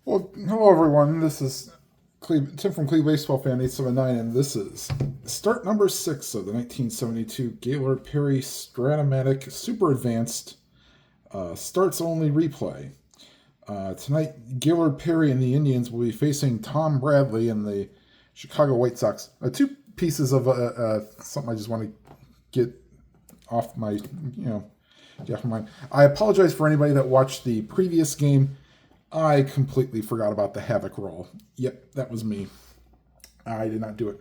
Well, hello everyone. This is Tim from Cleveland Baseball Fan 879, and this is start number 6 of the 1972 Gaylord Perry Stratomatic Super Advanced Starts Only Replay. Tonight, Gaylord Perry and the Indians will be facing Tom Bradley and the Chicago White Sox. Two pieces of something I just want to get off my, get off my mind. I apologize for anybody that watched the previous game. I completely forgot about the Havoc roll. Yep, that was me. I did not do it.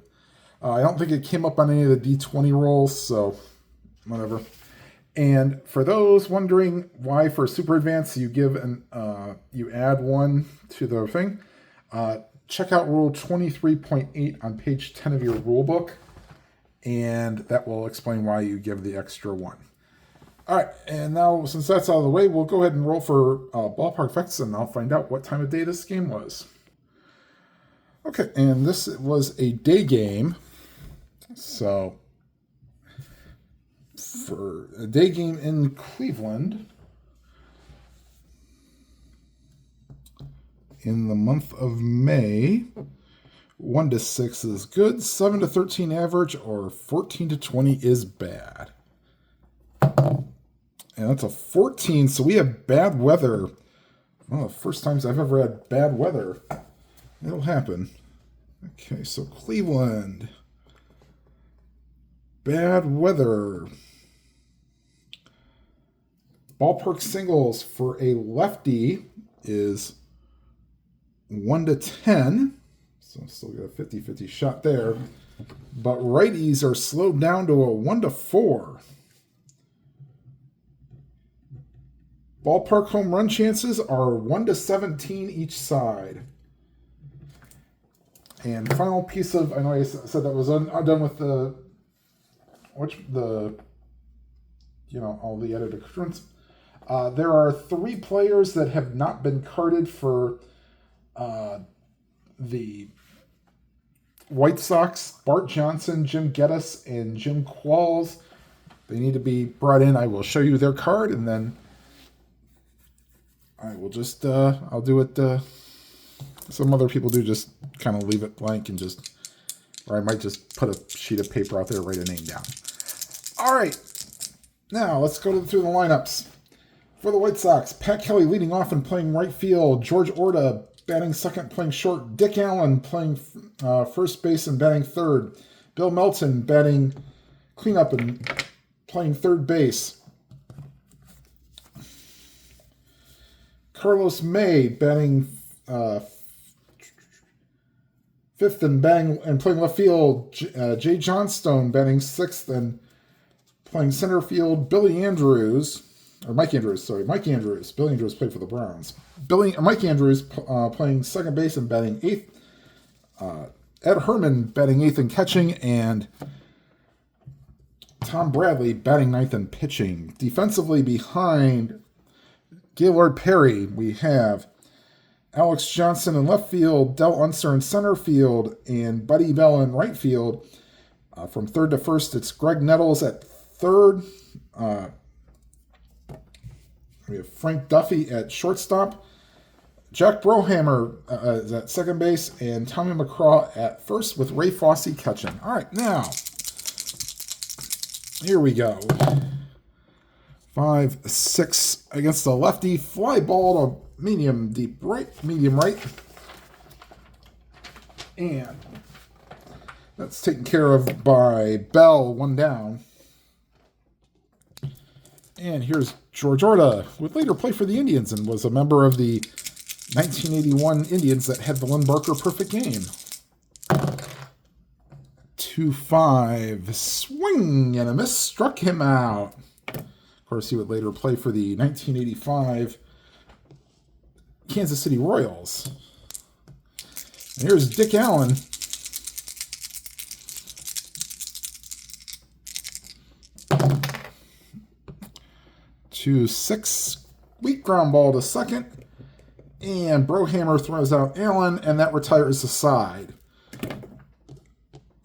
I don't think it came up on any of the D20 rolls, so whatever. And for those wondering why for Super Advanced you you add one to the thing, check out Rule 23.8 on page 10 of your rule book, and that will explain why you give the extra one. All right, and now since that's out of the way, we'll go ahead and roll for ballpark effects, and I'll find out what time of day this game was. Okay, and this was a day game. So, for a day game in Cleveland, in the month of May, 1 to 6 is good, 7 to 13 average, or 14 to 20 is bad. And that's a 14, so we have bad weather. Well, the first times I've ever had bad weather. It'll happen. Okay, so Cleveland. Bad weather. Ballpark singles for a lefty is 1 to 10. So still got a 50-50 shot there. But righties are slowed down to a 1 to 4. Ballpark home run chances are 1 to 17 each side. And final piece of, I know I said that was done with all the edited accoutrements. There are 3 players that have not been carded for the White Sox: Bart Johnson, Jim Geddes, and Jim Qualls. They need to be brought in. I will show you their card, and then I will just, I'll do it, some other people do just kind of leave it blank and or I might just put a sheet of paper out there, write a name down. All right, now let's go through the lineups. For the White Sox, Pat Kelly leading off and playing right field, George Orta batting second, playing short, Dick Allen playing first base and batting third, Bill Melton batting cleanup and playing third base, Carlos May batting fifth and playing left field. Jay Johnstone batting sixth and playing center field. Mike Andrews. Billy Andrews played for the Browns. Mike Andrews playing second base and batting eighth. Ed Herman batting eighth and catching, and Tom Bradley batting ninth and pitching. Defensively behind Gaylord Perry, we have Alex Johnson in left field, Del Unser in center field, and Buddy Bell in right field. From third to first, it's Greg Nettles at third. We have Frank Duffy at shortstop. Jack Brohammer is at second base, and Tommy McCraw at first with Ray Fosse catching. All right, now, here we go. 5-6 against the lefty. Fly ball to medium right. And that's taken care of by Bell, one down. And here's George Orta, who would later play for the Indians and was a member of the 1981 Indians that had the Lynn Barker perfect game. 2-5. Swing and a miss. Struck him out. Of course, he would later play for the 1985 Kansas City Royals. And here's Dick Allen. To 6, weak ground ball to second, and Brohammer throws out Allen, and that retires the side.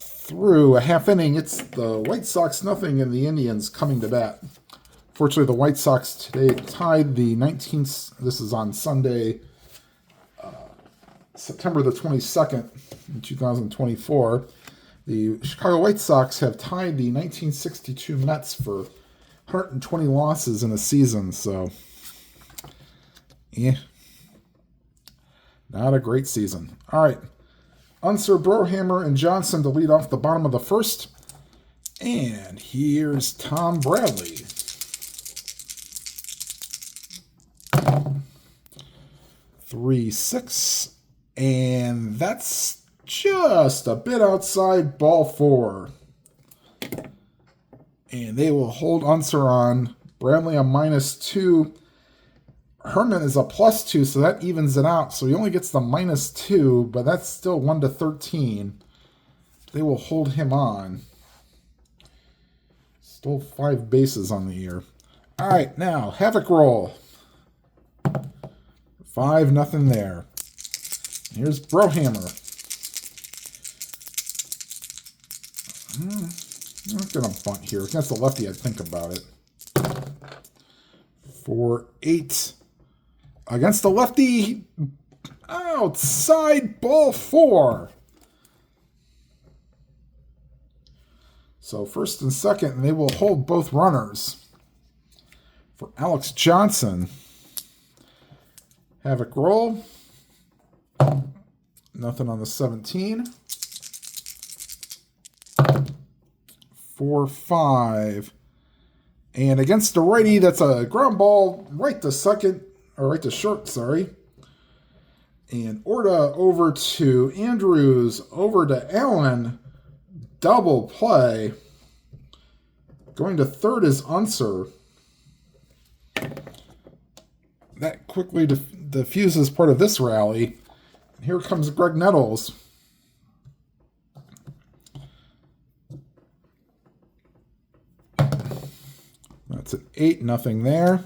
Through a half inning, it's the White Sox nothing and the Indians coming to bat. Fortunately, the White Sox today tied the 19th. This is on Sunday, September the 22nd in 2024. The Chicago White Sox have tied the 1962 Mets for 120 losses in a season, so yeah, not a great season. All right, Unser, Brohammer, and Johnson to lead off the bottom of the first. And here's Tom Bradley. Three, 6, and that's just a bit outside ball 4. And they will hold Unser on. Bradley a -2. Herman is a +2, so that evens it out. So he only gets the -2, but that's still 1-13. They will hold him on. Stole 5 bases on the year. All right, now Havoc roll. 5-0 there. Here's Brohammer. I'm not going to bunt here. Against the lefty, I'd think about it. 4-8. Against the lefty, outside ball 4. So first and second, and they will hold both runners. For Alex Johnson, Havoc roll. Nothing on the 17. 4-5. And against the righty, that's a ground ball right to second, or right to short, sorry. And Orta over to Andrews, over to Allen. Double play. Going to third is Unser. That quickly diffuses part of this rally. Here comes Greg Nettles. That's an 8-0 there.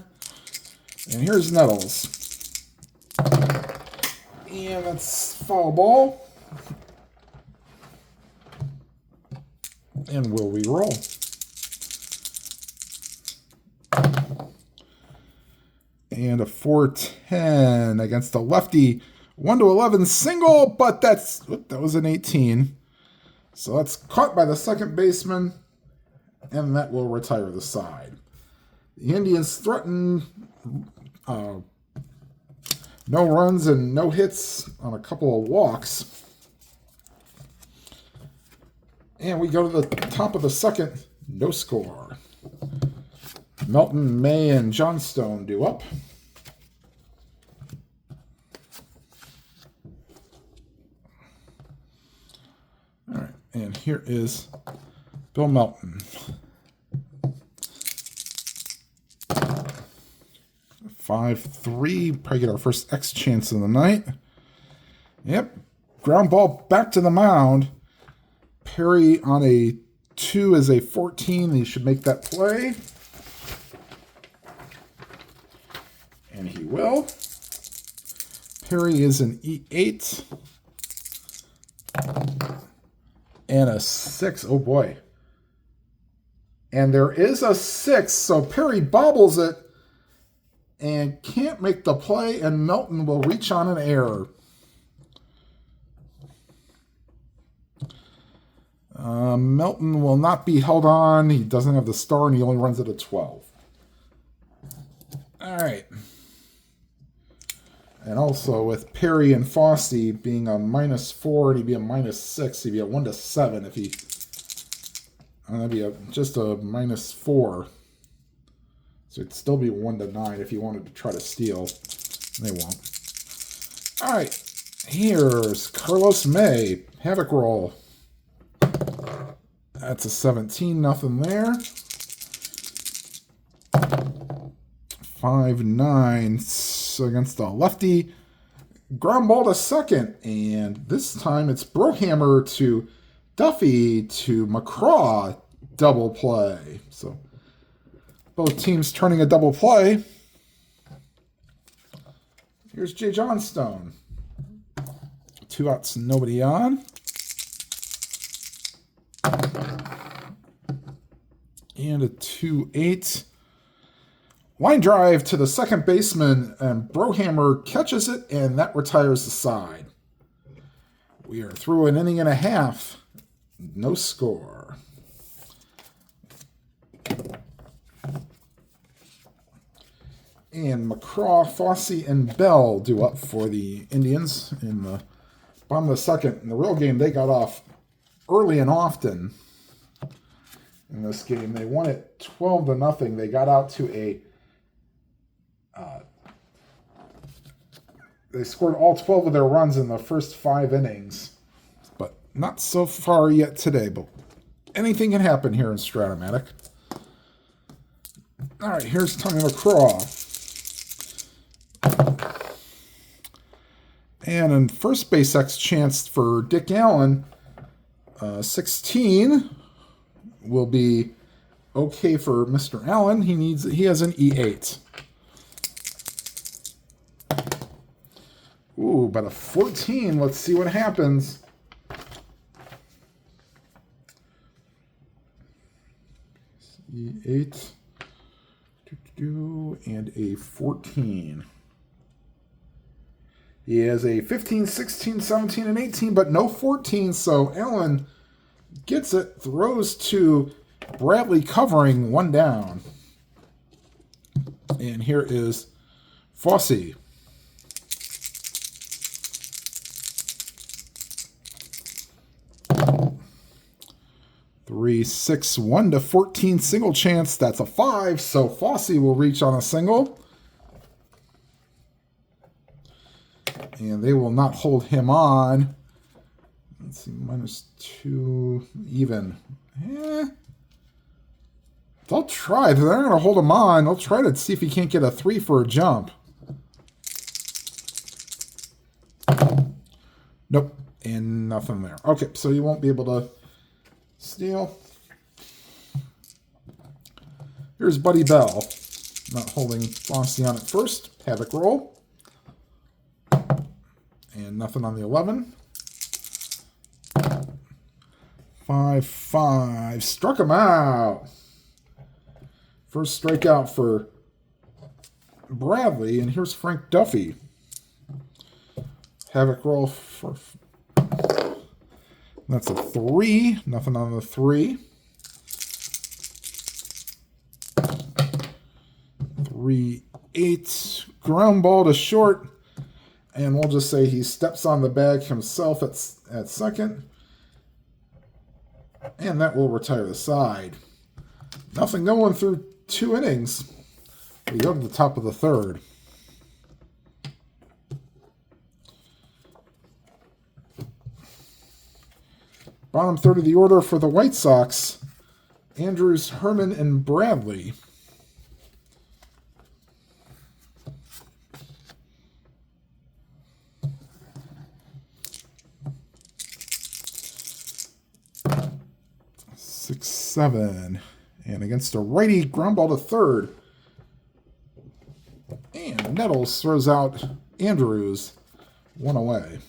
And here's Nettles. And that's foul ball. And will we roll? And a 4-10 against the lefty. 1-11 single, but that was an 18. So that's caught by the second baseman, and that will retire the side. The Indians threaten no runs and no hits on a couple of walks. And we go to the top of the second, no score. Melton, May, and Johnstone due up. All right, and here is Bill Melton. 5-3, probably get our first X chance of the night. Yep, ground ball back to the mound. Perry on a 2 is a 14. He should make that play. And he will. Perry is an E8. And a 6. Oh, boy. And there is a 6, so Perry bobbles it and can't make the play, and Melton will reach on an error. Melton will not be held on. He doesn't have the star, and he only runs at a 12. All right. And also with Perry and Fossey being a -4, and he'd be a -6. He'd be a 1-7 if he... that'd be just a -4. So it'd still be 1-9 if you wanted to try to steal. They won't. All right. Here's Carlos May. Havoc roll. That's a 17-0 there. 5-9 against the lefty. Ground ball to second. And this time it's Brohammer to Duffy to McCraw. Double play. So both teams turning a double play. Here's Jay Johnstone. 2 outs, nobody on. And a 2-8. Line drive to the second baseman, and Brohammer catches it, and that retires the side. We are through an inning and a half. No score. And McCraw, Fossey, and Bell do up for the Indians in the bottom of the second. In the real game, they got off early and often in this game. They won it 12-0. They got out to a... they scored all 12 of their runs in the first 5 innings. But not so far yet today. But anything can happen here in Strat-O-Matic. All right, here's Tommy McCraw. And in first base X chance for Dick Allen, 16 will be okay for Mr. Allen. He has an E8. Ooh, but a 14. Let's see what happens. E8 and a 14. He has a 15, 16, 17, and 18, but no 14, so Allen gets it, throws to Bradley covering, 1 down. And here is Fossey. Three, 6, 1 to 14 single chance. That's a 5, so Fossey will reach on a single. And they will not hold him on. Let's see, -2, even. They'll try. They're not going to hold him on. They'll try to see if he can't get a 3 for a jump. Nope. And nothing there. Okay, so you won't be able to steal. Here's Buddy Bell. Not holding Fossey on at first. Havoc roll. And nothing on the 11. 5-5. Struck him out. First strikeout for Bradley. And here's Frank Duffy. Havoc roll for... That's a 3. Nothing on the 3. 3, 8. Ground ball to short. And we'll just say he steps on the bag himself at second. And that will retire the side. Nothing going through 2 innings. We go to the top of the 3rd. Bottom 3rd of the order for the White Sox. Andrews, Herman, and Bradley. Six, 7. And against a righty, ground ball to 3rd. And Nettles throws out Andrews. 1 away.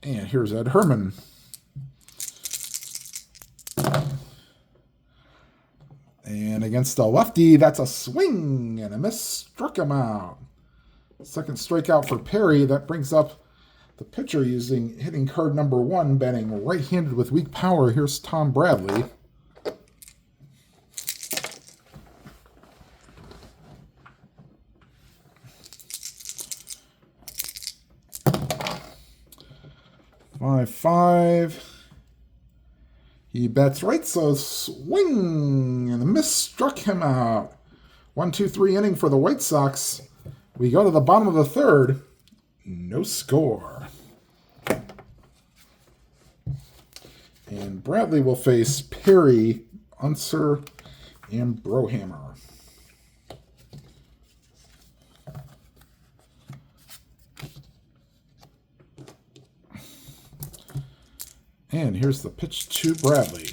And here's Ed Herman. And against a lefty, that's a swing and a miss. Struck him out. Second strikeout for Perry. That brings up the pitcher hitting card number 1, batting right-handed with weak power. Here's Tom Bradley. Five. He bats right, so swing and a miss struck him out. 1-2-3 inning for the White Sox. We go to the bottom of the 3rd. No score. And Bradley will face Perry, Unser, and Brohammer. And here's the pitch to Bradley.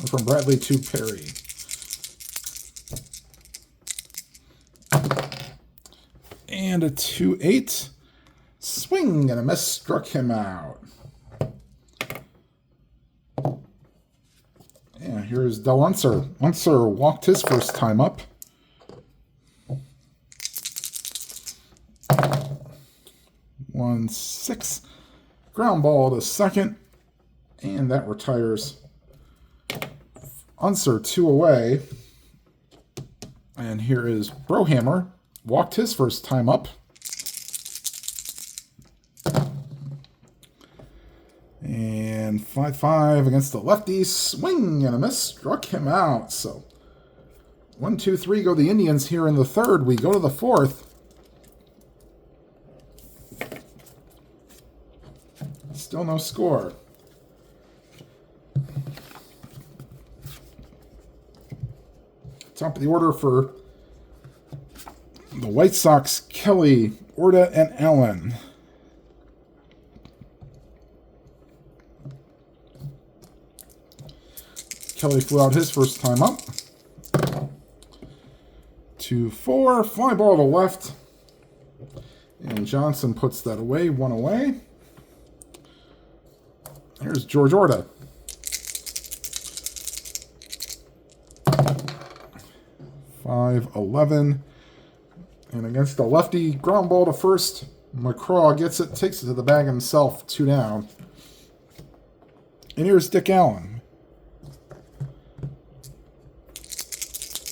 From Bradley to Perry. And a 2-8. Swing and a miss struck him out. And here's Del Unser. Unser walked his first time up. One, 6. Ground ball to second. And that retires. Unser 2 away. And here is Brohammer. Walked his first time up. And 5-5 against the lefty. Swing and a miss. Struck him out. So 1, 2, 3 go the Indians here in the third. We go to the fourth. Still no score. Top of the order for the White Sox, Kelly, Orta, and Allen. Kelly flew out his first time up. 2-4, fly ball to left. And Johnson puts that away, 1 away. Here's George Orta. 5-11. And against the lefty, ground ball to first. McCraw gets it, takes it to the bag himself, 2 down. And here's Dick Allen.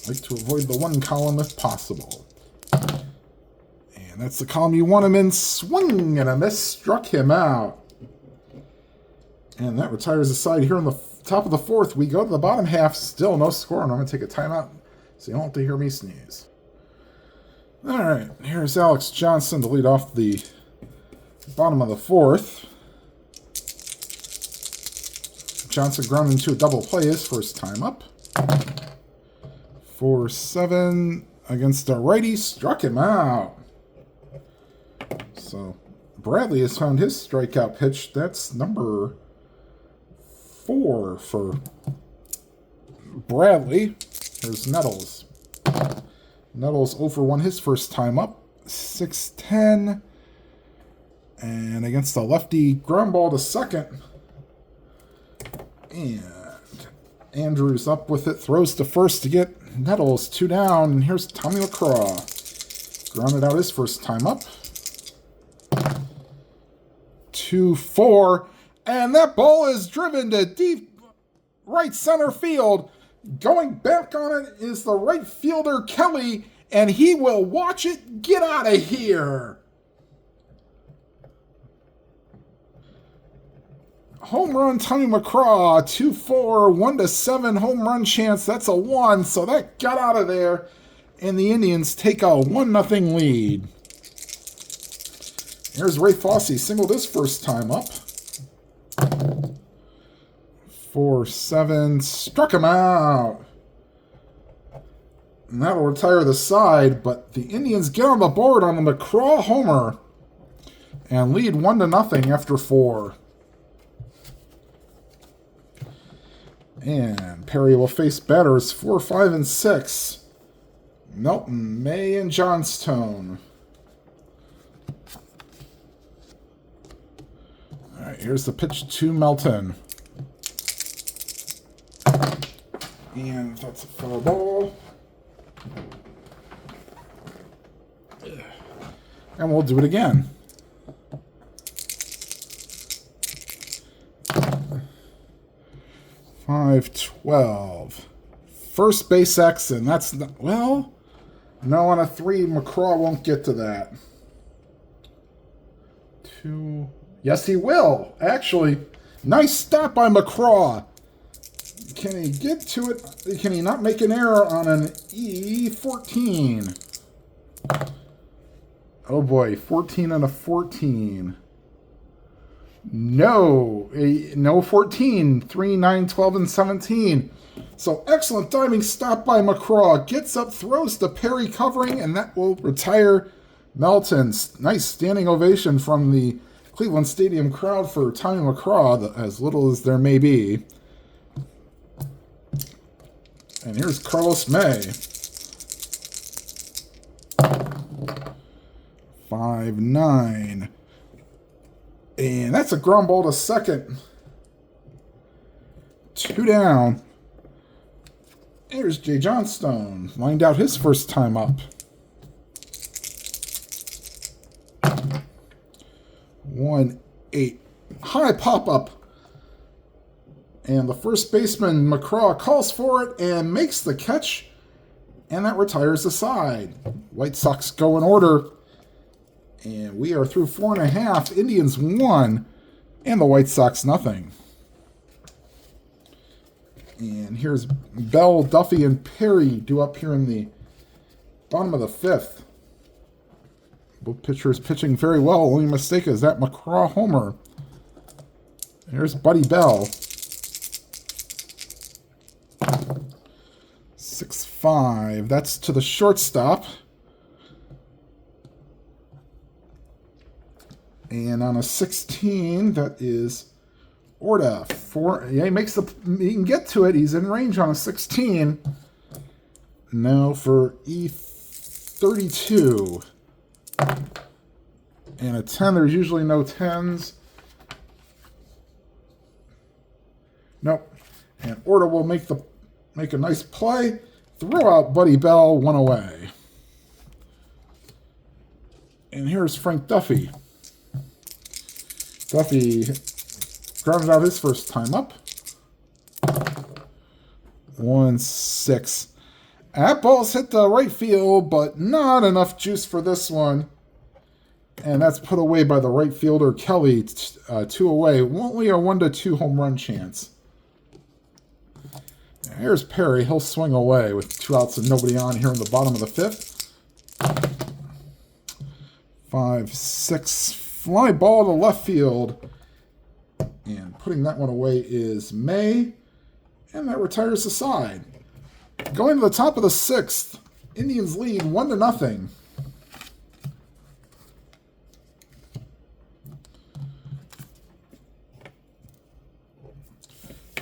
Like to avoid the 1 column if possible. And that's the column you want him in. Swing and a miss. Struck him out. And that retires the side here on the top of the fourth. We go to the bottom half. Still no score. And I'm going to take a timeout so you don't have to hear me sneeze. All right. Here's Alex Johnson to lead off the bottom of the fourth. Johnson ground into a double play his first time up. 4-7 against the righty. Struck him out. So Bradley has found his strikeout pitch. That's number 4 for Bradley. There's Nettles. Nettles 0 for 1 his first time up. 6-10. And against the lefty, ground ball to second. And Andrews up with it. Throws to first to get Nettles 2 down. And here's Tommy McCraw. Grounded out his first time up. 2-4. And that ball is driven to deep right center field. Going back on it is the right fielder, Kelly. And he will watch it get out of here. Home run, Tommy McCraw, 2-4, 1-7 home run chance. That's a 1, so that got out of there. And the Indians take a 1-0 lead. Here's Ray Fosse, singled his first time up. 4-7, struck him out. And that'll retire the side, but the Indians get on the board on the McCraw homer and lead 1-0 after 4. And Perry will face batters 4, 5, and 6. Melton, May, and Johnstone. All right, here's the pitch to Melton. And that's a foul ball. And we'll do it again. .512. First base X, and that's not, well, no, on a 3, McCraw won't get to that. 2, yes, he will. Actually, nice stop by McCraw. Can he get to it? Can he not make an error on an E14? Oh boy, 14 on a 14. No, no 14, 3, 9, 12, and 17. So excellent diving stop by McCraw. Gets up, throws to Perry covering, and that will retire Melton's. Nice standing ovation from the Cleveland Stadium crowd for Tommy McCraw, as little as there may be. And here's Carlos May. 5-9. And that's a ground ball to second. 2 down. Here's Jay Johnstone. Lined out his first time up. 1-8. high pop-up. And the first baseman, McCraw, calls for it and makes the catch. And that retires the side. White Sox go in order. And we are through 4.5. Indians 1. And the White Sox nothing. And here's Bell, Duffy, and Perry due up here in the bottom of the 5th. Both pitchers pitching very well. Only mistake is that McCraw homer. Here's Buddy Bell. 6-5. That's to the shortstop. And on a 16, that is Orta. Yeah, he can get to it. He's in range on a 16. Now for E32. And a 10, there's usually no 10s. Nope. And Orta will make a nice play. Throw out Buddy Bell, 1 away. And here's Frank Duffy. Duffy grounded out his first time up. 1-6. That ball's hit the right field, but not enough juice for this one. And that's put away by the right fielder, Kelly, 2 away. Only a 1-2 home run chance. Here's Perry. He'll swing away with 2 outs and nobody on here in the bottom of the 5th. 5-6. Fly ball to left field. And putting that one away is May. And that retires the side. Going to the top of the 6th. Indians lead 1-0.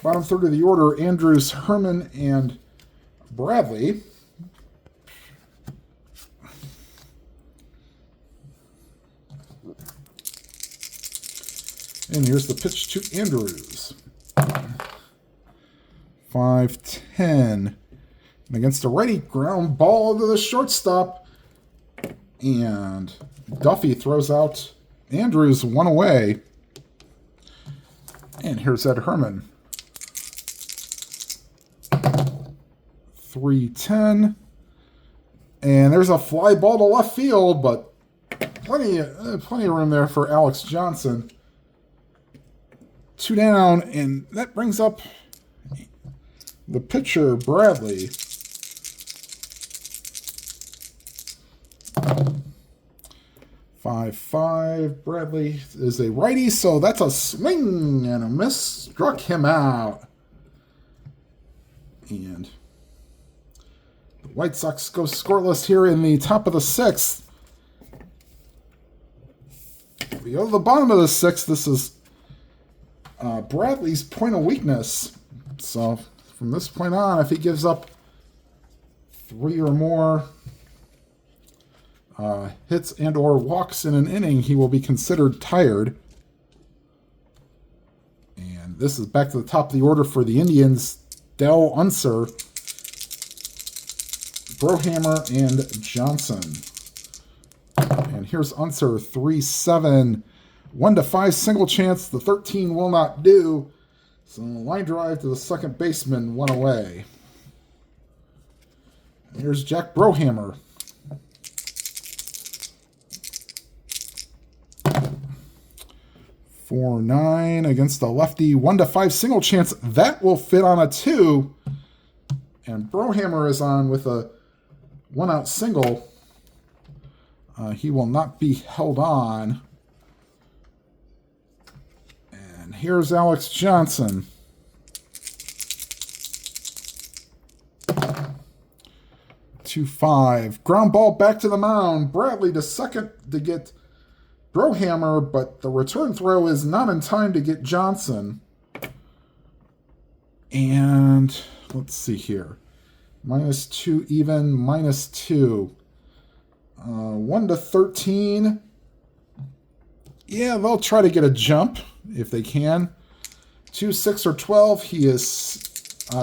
Bottom third of the order, Andrews, Herman, and Bradley. And here's the pitch to Andrews. 5-10. And against a righty, ground ball to the shortstop. And Duffy throws out Andrews, 1 away. And here's Ed Herman. 3-10. And there's a fly ball to left field, but plenty of room there for Alex Johnson. 2 down, and that brings up the pitcher, Bradley. 5-5. Bradley is a righty, so that's a swing and a miss. Struck him out. And the White Sox go scoreless here in the top of the 6th. We go to the bottom of the 6th. This is Bradley's point of weakness. So from this point on, if he gives up 3 or more hits and or walks in an inning, he will be considered tired. And this is back to the top of the order for the Indians. Dell, Unser, Brohammer, and Johnson. And here's Unser, 3-7. 1-5 single chance. The 13 will not do. So line drive to the second baseman, 1 away. Here's Jack Brohammer. 4-9 against the lefty. 1-5 single chance. That will fit on a 2. And Brohammer is on with a 1-out single. He will not be held on. And here's Alex Johnson. 2-5. Ground ball back to the mound. Bradley to second to get Brohammer, but the return throw is not in time to get Johnson. And let's see here. -2 even, -2. 1-13. Yeah, they'll try to get a jump if they can. 2, 6, or 12. He is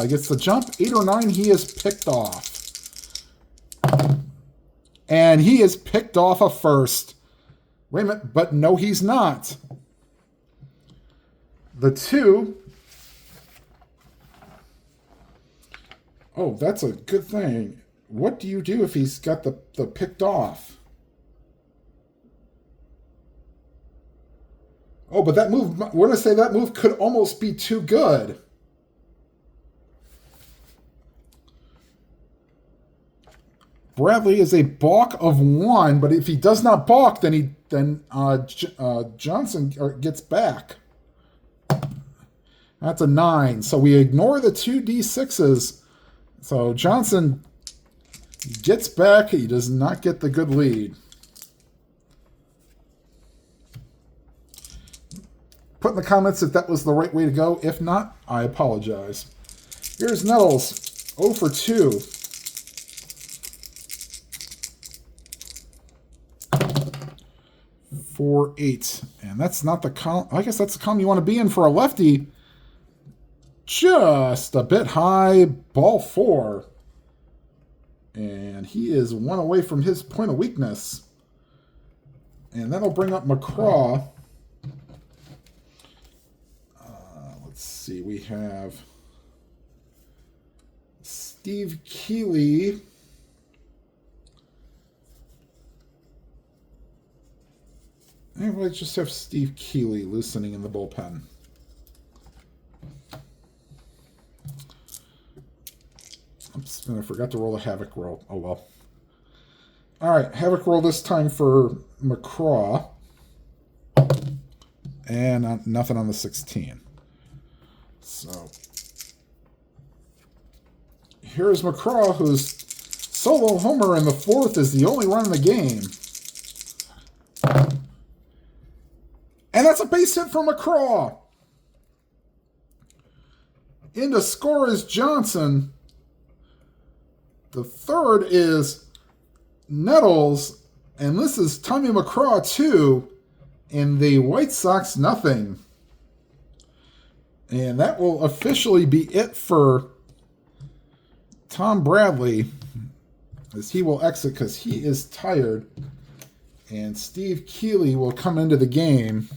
gets the jump. 8 or 9, he is picked off. And he is picked off a first. Wait a minute, but no, he's not. The 2. Oh, that's a good thing. What do you do if he's got the picked off? Oh, but that move, we're going to say that move could almost be too good. Bradley is a balk of 1, but if he does not balk, then Johnson gets back. That's a 9. So we ignore the 2 D6s. So Johnson gets back. He does not get the good lead. Put in the comments if that was the right way to go. If not, I apologize. Here's Nettles, 0 for 2. For 8. And that's not the column. I guess that's the column you want to be in for a lefty. Just a bit high, ball 4. And he is 1 away from his point of weakness. And that'll bring up McCraw. Let's see, we have Steve Keeley. And we'll just have Steve Keeley loosening in the bullpen. Oops, and I forgot to roll a Havoc roll. Oh, well. All right, Havoc roll this time for McCraw. And nothing on the 16. So, here's McCraw, whose solo homer in the 4th is the only run in the game. And that's a base hit for McCraw. In to score is Johnson. The 3rd is Nettles. And this is Tommy McCraw 2. And the White Sox nothing. And that will officially be it for Tom Bradley, as he will exit because he is tired. And Steve Keeley will come into the game.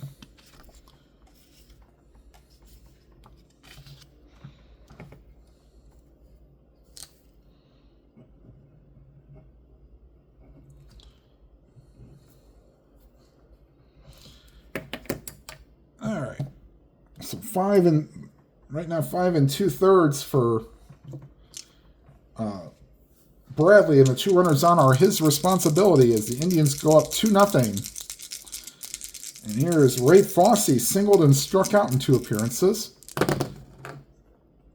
All right. So 5 right now 5 2/3 for Bradley, and the 2 runners on are his responsibility as the Indians go up 2-0. And here is Ray Fosse, singled and struck out in 2 appearances.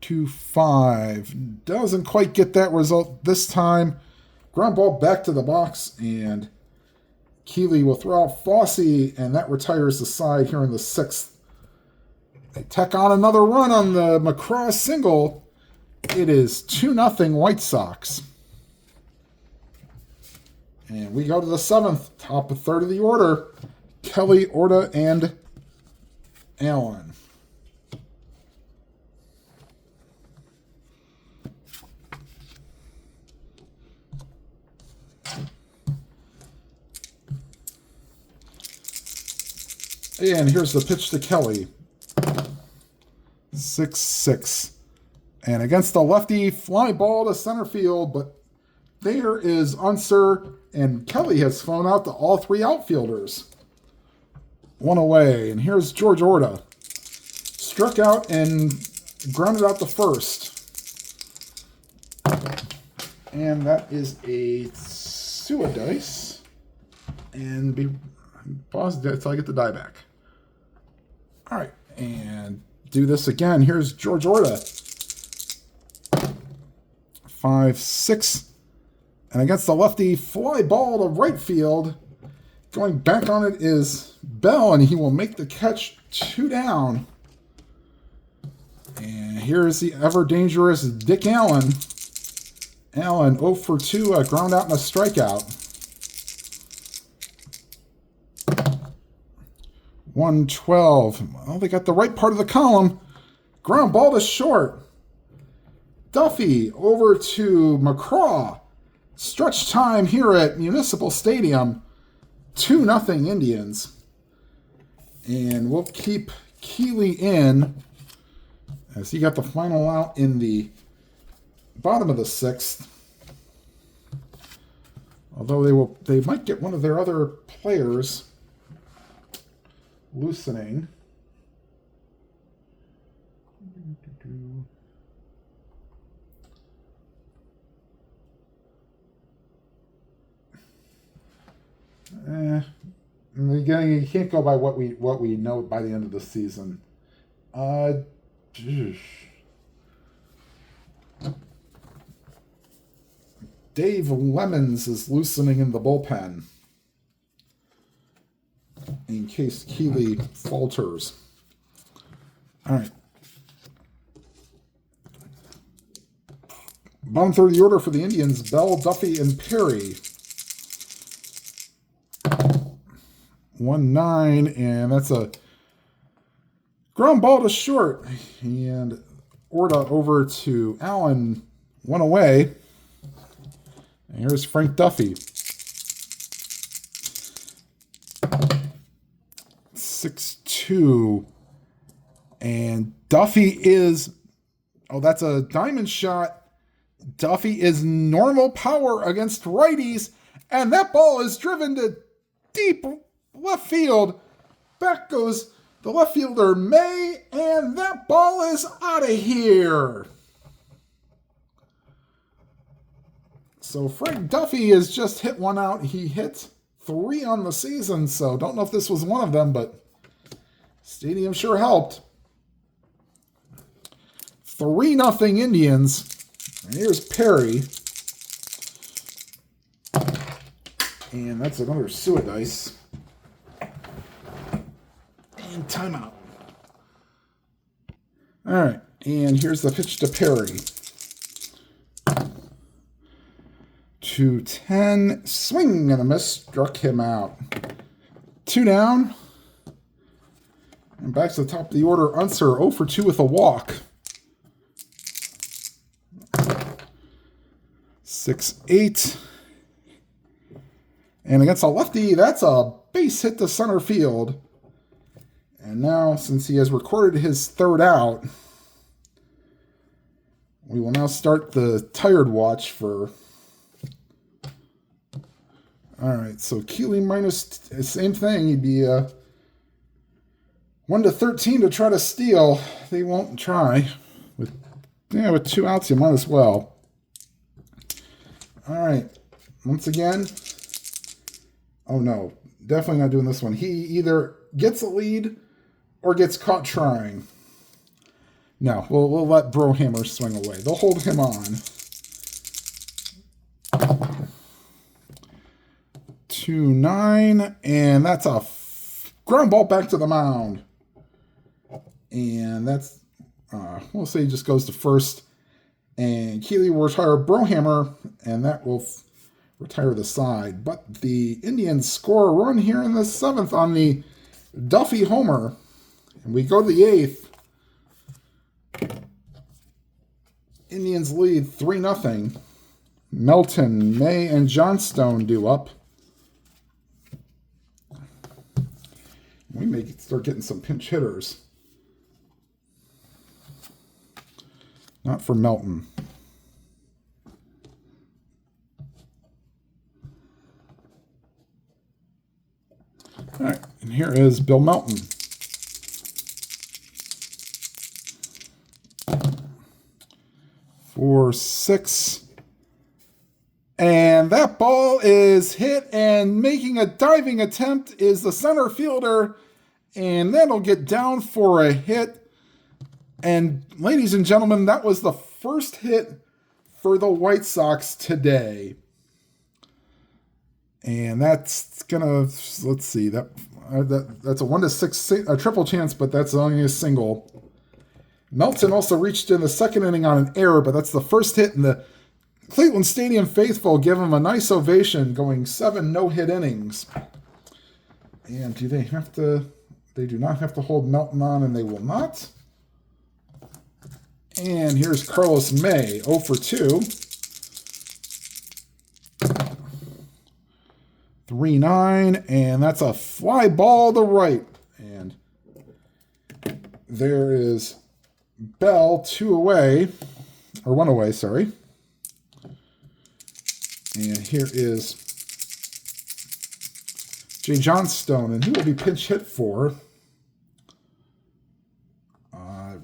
2-5. Doesn't quite get that result this time. Ground ball back to the box, and Keeley will throw out Fosse, and that retires the side here in the 6th. They tack on another run on the McCraw single. It is 2-0 White Sox. And we go to the 7th, top of 3rd of the order. Kelly, Orta, and Allen. And here's the pitch to Kelly. 6-6. And against the lefty, fly ball to center field, but there is Unser, and Kelly has flown out to all 3 outfielders. 1 away, and here's George Orta. Struck out and grounded out the 1st. And that is a Suadice. And pause until I get the die back. All right, and do this again. Here's George Orta. 5-6. And against the lefty, fly ball to right field. Going back on it is Bell, and he will make the catch. 2 down. And here's the ever-dangerous Dick Allen. Allen, 0 for 2, a ground out and a strikeout. 112. Well, they got the right part of the column. Ground ball to short. Duffy over to McCraw. Stretch time here at Municipal Stadium. 2-0 Indians. And we'll keep Keeley in, as he got the final out in the bottom of the 6th. Although they might get one of their other players loosening. Again, you can't go by what we know by the end of the season. Dave Lemons is loosening in the bullpen in case Keeley falters. All right. Bottom third of the order for the Indians, Bell, Duffy, and Perry. 1-9, and that's a ground ball to short. And Orta over to Allen, 1 away. And here's Frank Duffy. 6-2. And Duffy is, that's a diamond shot. Duffy is normal power against righties, and that ball is driven to deep left field. Back goes the left fielder, May, and that ball is out of here. So Frank Duffy has just hit one out. He hit 3 on the season, so don't know if this was one of them, but stadium sure helped. 3-0 Indians. And here's Perry. And that's another Suidice. And timeout. All right. And here's the pitch to Perry. 2-10. Swing and a miss. Struck him out. 2 down. And back to the top of the order. Unser 0 for 2 with a walk. 6-8. And against a lefty, that's a base hit to center field. And now, since he has recorded his 3rd out, we will now start the tired watch for... All right, so Keeley minus, same thing. He'd be 1-13 to try to steal. They won't try. With 2 outs, you might as well. All right, once again, oh no, definitely not doing this one. He either gets a lead or gets caught trying. No, we'll let Brohammer swing away. They'll hold him on. 2-9, and that's a ground ball back to the mound. And that's, we'll say he just goes to first. And Keeley will retire Brohammer, and that will retire the side. But the Indians score a run here in the 7th on the Duffy homer. And we go to the 8th. Indians lead 3-0. Melton, May, and Johnstone due up. We may start getting some pinch hitters. Not for Melton. All right, and here is Bill Melton. For 6. And that ball is hit, and making a diving attempt is the center fielder, and that'll get down for a hit. And ladies and gentlemen, that was the first hit for the White Sox today. And that's gonna, let's see, that's a 1-6 a triple chance, but that's only a single. Melton also reached in the 2nd inning on an error, but that's the first hit, and the Cleveland Stadium faithful give him a nice ovation, going 7 no-hit innings. And do they have to? They do not have to hold Melton on, and they will not. And here's Carlos May, 0 for 2. 3-9, and that's a fly ball to right. And there is Bell, 2 away, or 1 away, sorry. And here is Jay Johnstone, and he will be pinch hit for.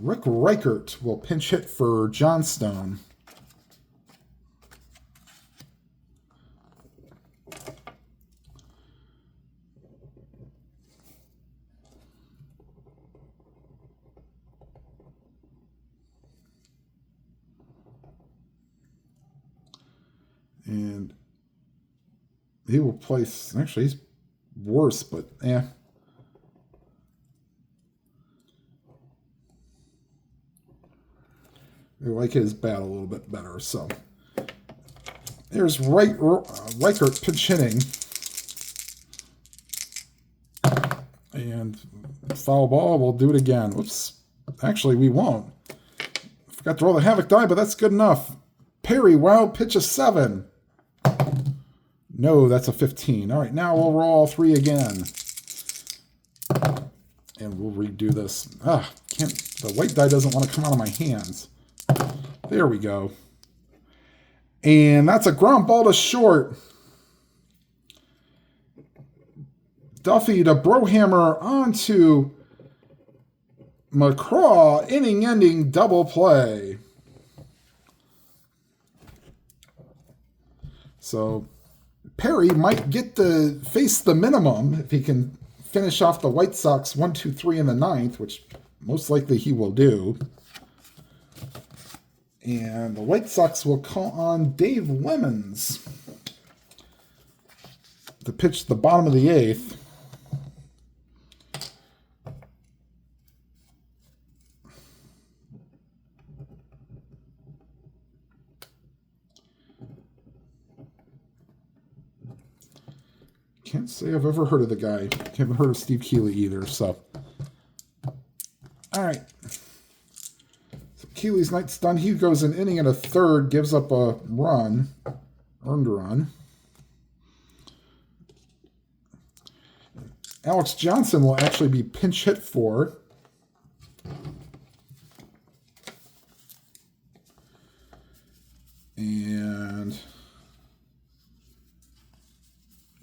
Rick Reichert will pinch hit for Johnstone. And he will place, actually he's worse, but yeah. I like his bat a little bit better. So there's Reichert pinch hitting. And foul ball, we'll do it again. Whoops. Actually, we won't. Forgot to roll the Havoc die, but that's good enough. Perry, wild pitch a 7. No, that's a 15. All right, now we'll roll all 3 again. And we'll redo this. The white die doesn't want to come out of my hands. There we go. And that's a ground ball to short. Duffy to Brohammer onto McCraw. Inning-ending double play. So Perry might get to face the minimum if he can finish off the White Sox 1-2-3 in the 9th, which most likely he will do. And the White Sox will call on Dave Lemons to pitch the bottom of the 8th. Can't say I've ever heard of the guy. Haven't heard of Steve Keeley either, so. All right. Keeley's night's done. He goes an inning and a third, gives up a run, earned a run. Alex Johnson will actually be pinch hit for. And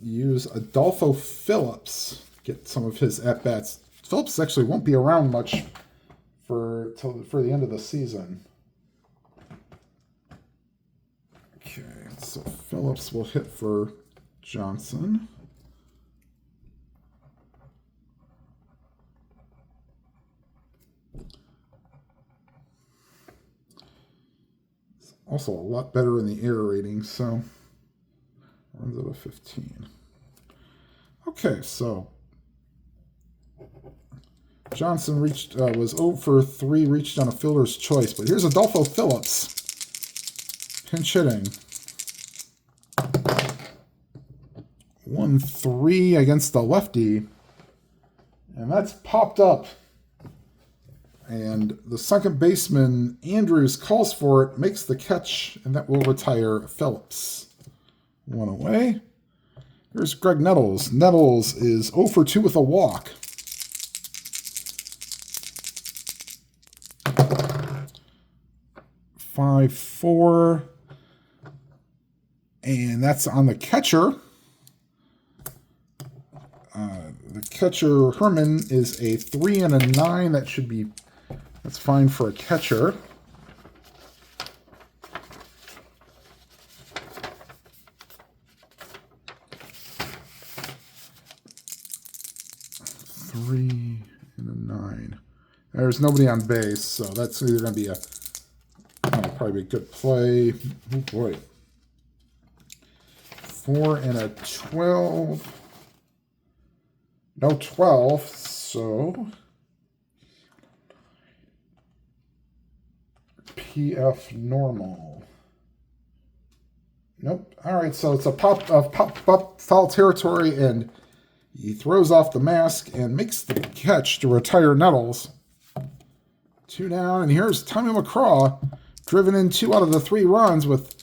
use Adolfo Phillips, get some of his at-bats. Phillips actually won't be around much for the end of the season. Okay, so Phillips will hit for Johnson. It's also a lot better in the air rating, so runs out of 15. Okay, so Johnson was 0 for 3, reached on a fielder's choice. But here's Adolfo Phillips. Pinch hitting. 1-3 against the lefty. And that's popped up. And the second baseman, Andrews, calls for it, makes the catch, and that will retire Phillips. 1 away. Here's Greg Nettles. Nettles is 0 for 2 with a walk. 5-4, and that's on the catcher. The catcher, Herman, is a 3 and a 9. That's fine for a catcher. Three and a 9. There's nobody on base, so that's either going to be probably a good play. Oh boy. 4 and a 12. No 12, so PF normal. Nope. All right, so it's a pop up foul territory, and he throws off the mask and makes the catch to retire Nettles. 2 down, and here's Tommy McCraw, driven in 2 out of the 3 runs with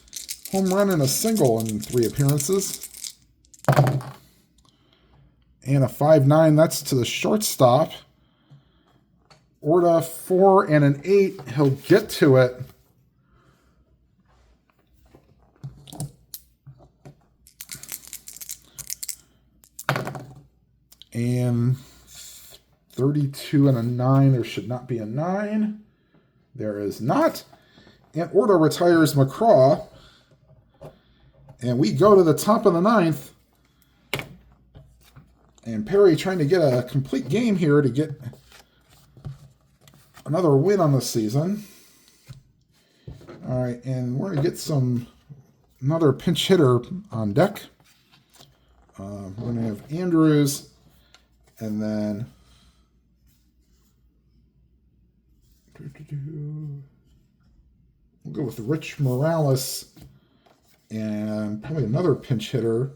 home run and a single in 3 appearances. And a 5-9, that's to the shortstop. Orta 4 and an 8. He'll get to it. And 32 and a 9. There should not be a 9. There is not. And Orta retires McCraw. And we go to the top of the 9th. And Perry trying to get a complete game here to get another win on the season. All right, and we're going to get another pinch hitter on deck. We're going to have Andrews, and then we'll go with Rich Morales and probably another pinch hitter,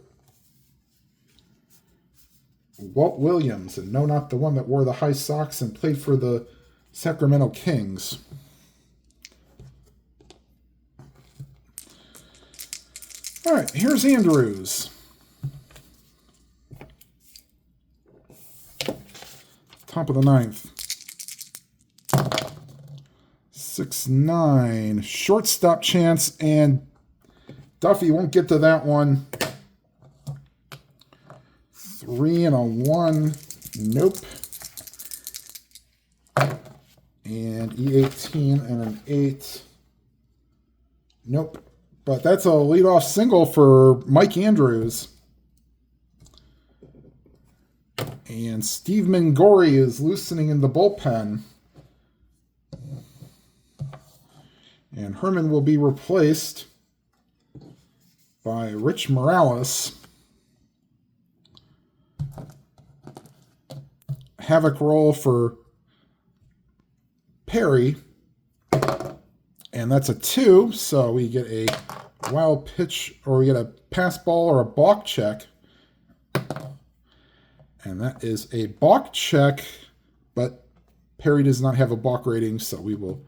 Walt Williams. And no, not the one that wore the high socks and played for the Sacramento Kings. All right, here's Andrews. Top of the 9th. 6-9. Shortstop chance, and Duffy won't get to that one. 3 and a 1. Nope. And E18 and an 8. Nope. But that's a leadoff single for Mike Andrews. And Steve Mangori is loosening in the bullpen. And Herman will be replaced by Rich Morales. Havoc roll for Perry. And that's a 2, so we get a wild pitch, or we get a pass ball or a balk check. And that is a balk check, but Perry does not have a balk rating, so we will...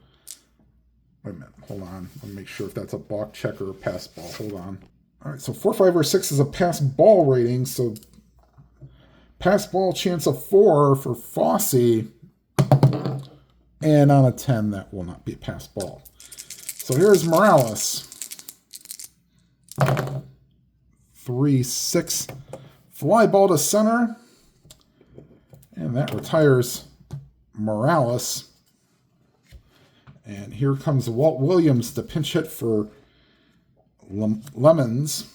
Wait a minute, hold on. Let me make sure if that's a balk check or a pass ball. Hold on. All right, so 4, 5, or 6 is a pass ball rating, so pass ball chance of 4 for Fossey. And on a 10, that will not be a pass ball. So here's Morales. 3-6. Fly ball to center. And that retires Morales. And here comes Walt Williams to pinch hit for Lemons.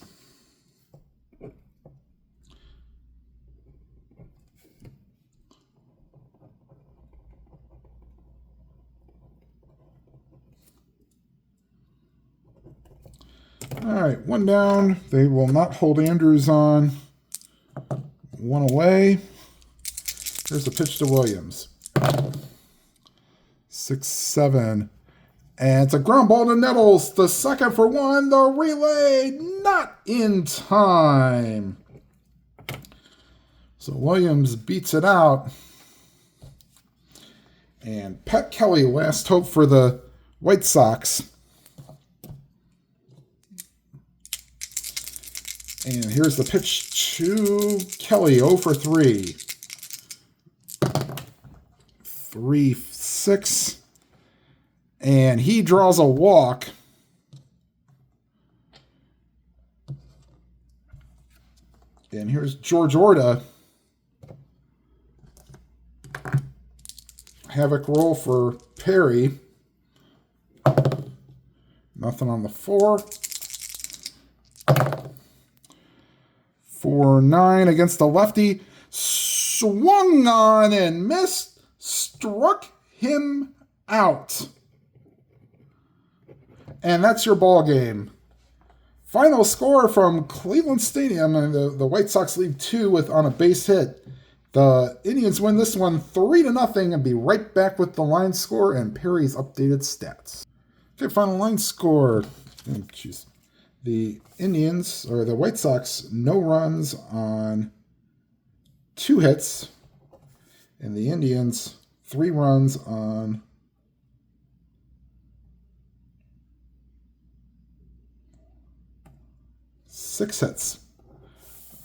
All right, 1 down. They will not hold Andrews on. 1 away. Here's the pitch to Williams. 6-7. And it's a ground ball to Nettles. The second for 1. The relay not in time. So Williams beats it out. And Pat Kelly, last hope for the White Sox. And here's the pitch to Kelly, 0 for 3. 3-6. And he draws a walk. And here's George Orta. Havoc roll for Perry. Nothing on the 4. 4-9 against the lefty. Swung on and missed. Struck him out. And that's your ball game. Final score from Cleveland Stadium, and the White Sox lead 2 on a base hit. The Indians win this one 3-0 and be right back with the line score and Perry's updated stats. Okay, final line score. Oh, jeez. The Indians, or the White Sox, no runs on 2 hits. And the Indians, 3 runs on 6 hits.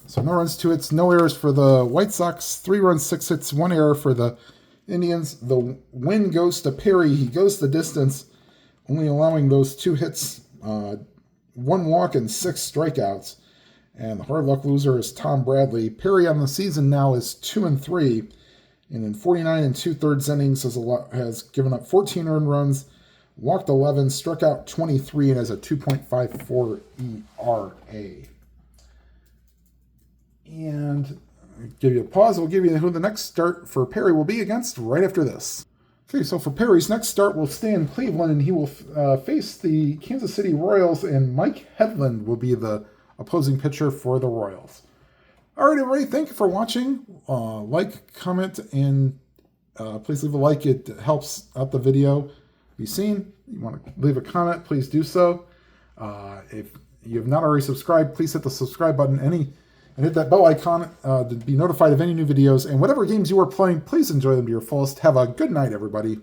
So no runs, 2 hits, no errors for the White Sox. 3 runs, 6 hits, 1 error for the Indians, the win goes to Perry. He goes the distance, only allowing those 2 hits, 1 walk and 6 strikeouts. And the hard luck loser is Tom Bradley. Perry on the season now is 2-3, and in 49 2/3 innings has given up 14 earned runs, walked 11, struck out 23, and has a 2.54 ERA. And I'll give you a pause. We'll give you who the next start for Perry will be against right after this. Okay, so for Perry's next start will stay in Cleveland, and he will face the Kansas City Royals, and Mike Hedlund will be the opposing pitcher for the Royals. All right, everybody, thank you for watching. Like, comment, and please leave a like. It helps out the video be seen. You want to leave a comment, please do so. If you have not already subscribed, please hit the subscribe button and hit that bell icon to be notified of any new videos. And whatever games you are playing, please enjoy them to your fullest. Have a good night, everybody.